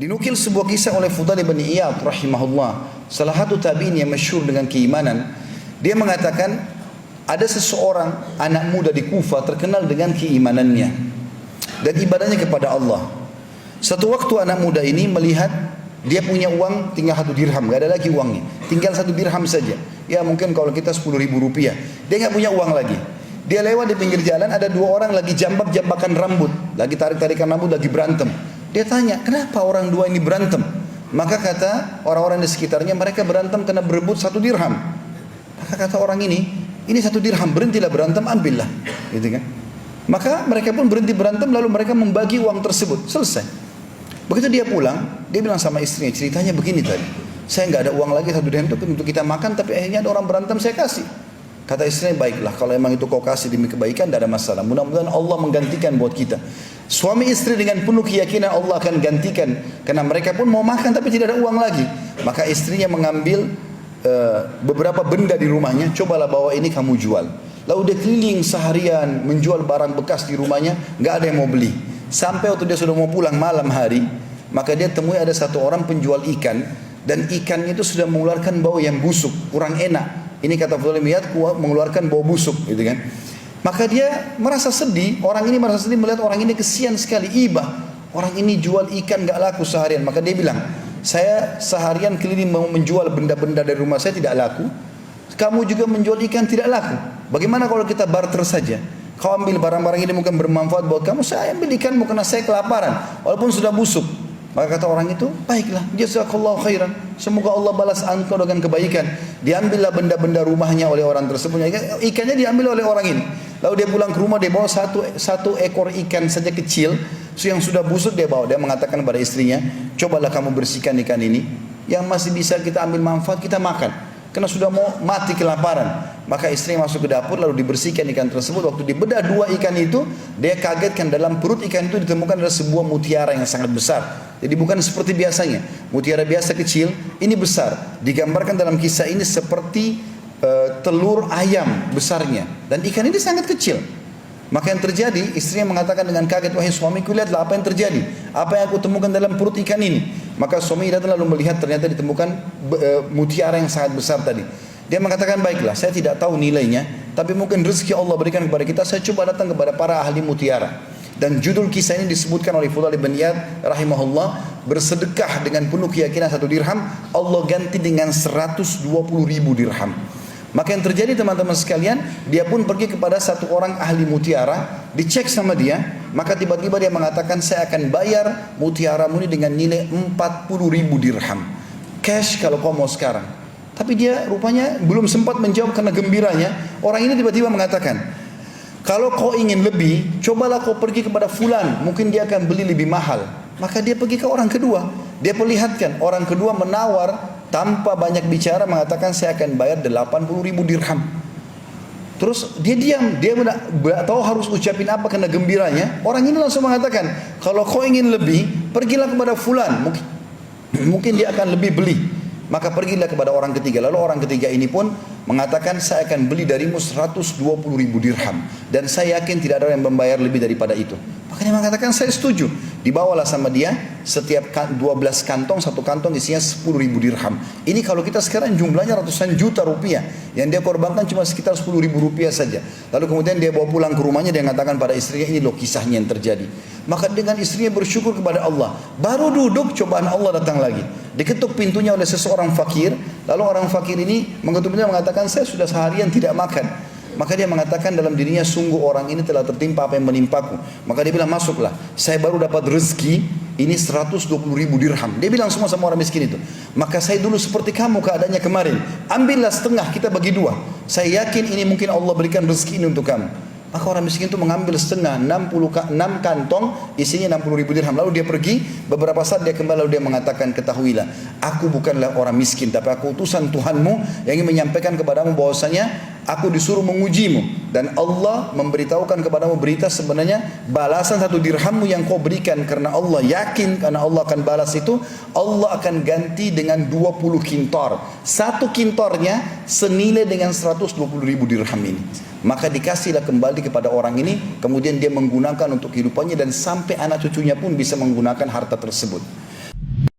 Dinukil sebuah kisah oleh Fudail bin Iyad rahimahullah, salah satu tabi'in yang masyhur dengan keimanan. Dia mengatakan ada seseorang anak muda di Kufa terkenal dengan keimanannya dan ibadahnya kepada Allah. Satu waktu anak muda ini melihat dia punya uang tinggal 1 dirham, gak ada lagi uangnya, tinggal 1 dirham saja. Ya mungkin kalau kita 10.000 rupiah, dia gak punya uang lagi. Dia lewat di pinggir jalan, ada 2 orang lagi jambak-jambakan rambut, lagi tarik-tarikan rambut, lagi berantem. Dia tanya, kenapa orang 2 ini berantem? Maka kata orang-orang di sekitarnya, mereka berantem karena berebut 1 dirham. Maka kata orang ini 1 dirham, berhentilah berantem, ambillah. Gitu kan? Maka mereka pun berhenti berantem, lalu mereka membagi uang tersebut. Selesai. Begitu dia pulang, dia bilang sama istrinya, ceritanya begini tadi. Saya nggak ada uang lagi 1 dirham itu untuk kita makan, tapi akhirnya ada orang berantem, saya kasih. Kata istrinya, baiklah, kalau emang itu kau kasih demi kebaikan, tidak ada masalah. Mudah-mudahan Allah menggantikan buat kita. Suami istri dengan penuh keyakinan Allah akan gantikan, karena mereka pun mau makan tapi tidak ada uang lagi. Maka istrinya mengambil beberapa benda di rumahnya, cobalah bawa ini kamu jual. Lalu dia keliling seharian menjual barang bekas di rumahnya, nggak ada yang mau beli. Sampai waktu dia sudah mau pulang malam hari, maka dia temui ada 1 orang penjual ikan, dan ikannya itu sudah mengeluarkan bau yang busuk, kurang enak. Ini kata Fudail bin Iyad, mengeluarkan bau busuk, gitu kan? Maka dia merasa sedih, orang ini merasa sedih melihat orang ini kesian sekali, ibah. Orang ini jual ikan gak laku seharian. Maka dia bilang, saya seharian keliling mau menjual benda-benda dari rumah saya tidak laku. Kamu juga menjual ikan tidak laku. Bagaimana kalau kita barter saja? Kau ambil barang-barang ini mungkin bermanfaat buat kamu, saya ambil ikanmu karena saya kelaparan, walaupun sudah busuk. Maka kata orang itu, baiklah, jazakallahu khairan, semoga Allah balas engkau dengan kebaikan. Diambillah benda-benda rumahnya oleh orang tersebut, ikannya diambil oleh orang ini. Lalu dia pulang ke rumah, dia bawa satu ekor ikan saja kecil yang sudah busuk, dia bawa. Dia mengatakan kepada istrinya, cobalah kamu bersihkan ikan ini, yang masih bisa kita ambil manfaat kita makan, karena sudah mau mati kelaparan. Maka istrinya masuk ke dapur, lalu dibersihkan ikan tersebut. Waktu dibedah 2 ikan itu, dia kagetkan dalam perut ikan itu ditemukan ada sebuah mutiara yang sangat besar. Jadi bukan seperti biasanya, mutiara biasa kecil, ini besar. Digambarkan dalam kisah ini seperti telur ayam besarnya, dan ikan ini sangat kecil. Maka yang terjadi, istrinya mengatakan dengan kaget, wahai suamiku, lihatlah apa yang terjadi, apa yang aku temukan dalam perut ikan ini. Maka suami datang lalu melihat, ternyata ditemukan mutiara yang sangat besar tadi. Dia mengatakan, baiklah, saya tidak tahu nilainya, tapi mungkin rezeki Allah berikan kepada kita, saya coba datang kepada para ahli mutiara. Dan judul kisah ini disebutkan oleh Fudail bin Iyad rahimahullah, bersedekah dengan penuh keyakinan 1 dirham, Allah ganti dengan 120.000 dirham. Maka yang terjadi teman-teman sekalian, dia pun pergi kepada 1 orang ahli mutiara, dicek sama dia, maka tiba-tiba dia mengatakan, saya akan bayar mutiaramu ini dengan nilai 40.000 dirham. Cash kalau kau mau sekarang. Tapi dia rupanya belum sempat menjawab karena gembiranya, orang ini tiba-tiba mengatakan, kalau kau ingin lebih, cobalah kau pergi kepada fulan, mungkin dia akan beli lebih mahal. Maka dia pergi ke orang kedua, dia perlihatkan, orang kedua menawar tanpa banyak bicara, mengatakan saya akan bayar 80.000 dirham. Terus dia diam, dia tidak tahu harus ucapin apa karena gembiranya. Orang ini langsung mengatakan, kalau kau ingin lebih, pergilah kepada fulan, mungkin dia akan lebih beli. Maka pergilah kepada orang ketiga. Lalu orang ketiga ini pun mengatakan, saya akan beli darimu 120.000 dirham, dan saya yakin tidak ada yang membayar lebih daripada itu. Maka dia mengatakan, saya setuju. Dibawalah sama dia setiap 12 kantong, 1 kantong isinya 10.000 dirham. Ini kalau kita sekarang jumlahnya ratusan juta rupiah, yang dia korbankan cuma sekitar 10.000 rupiah saja. Lalu kemudian dia bawa pulang ke rumahnya, dia mengatakan pada istrinya, ini loh kisahnya yang terjadi. Maka dengan istrinya bersyukur kepada Allah. Baru duduk, cobaan Allah datang lagi. Diketuk pintunya oleh seseorang fakir. Lalu orang fakir ini mengetuk pintunya, mengatakan, saya sudah seharian tidak makan. Maka dia mengatakan dalam dirinya, sungguh orang ini telah tertimpa apa yang menimpaku. Maka dia bilang, masuklah, saya baru dapat rezeki ini 120.000 dirham. Dia bilang semua sama orang miskin itu, maka saya dulu seperti kamu keadaannya kemarin, ambillah setengah, kita bagi 2. Saya yakin ini mungkin Allah berikan rezeki ini untuk kamu. Maka orang miskin itu mengambil setengah, 6 kantong isinya 60.000 dirham. Lalu dia pergi, beberapa saat dia kembali, lalu dia mengatakan, ketahuilah, aku bukanlah orang miskin, tapi aku utusan Tuhanmu yang ingin menyampaikan kepadamu bahwasanya aku disuruh mengujimu, dan Allah memberitahukan kepadamu berita, sebenarnya balasan 1 dirhammu yang kau berikan karena Allah yakin, karena Allah akan balas itu, Allah akan ganti dengan 20 kintor. 1 kintornya senilai dengan 120.000 dirham ini. Maka dikasihlah kembali kepada orang ini, kemudian dia menggunakan untuk kehidupannya, dan sampai anak cucunya pun bisa menggunakan harta tersebut.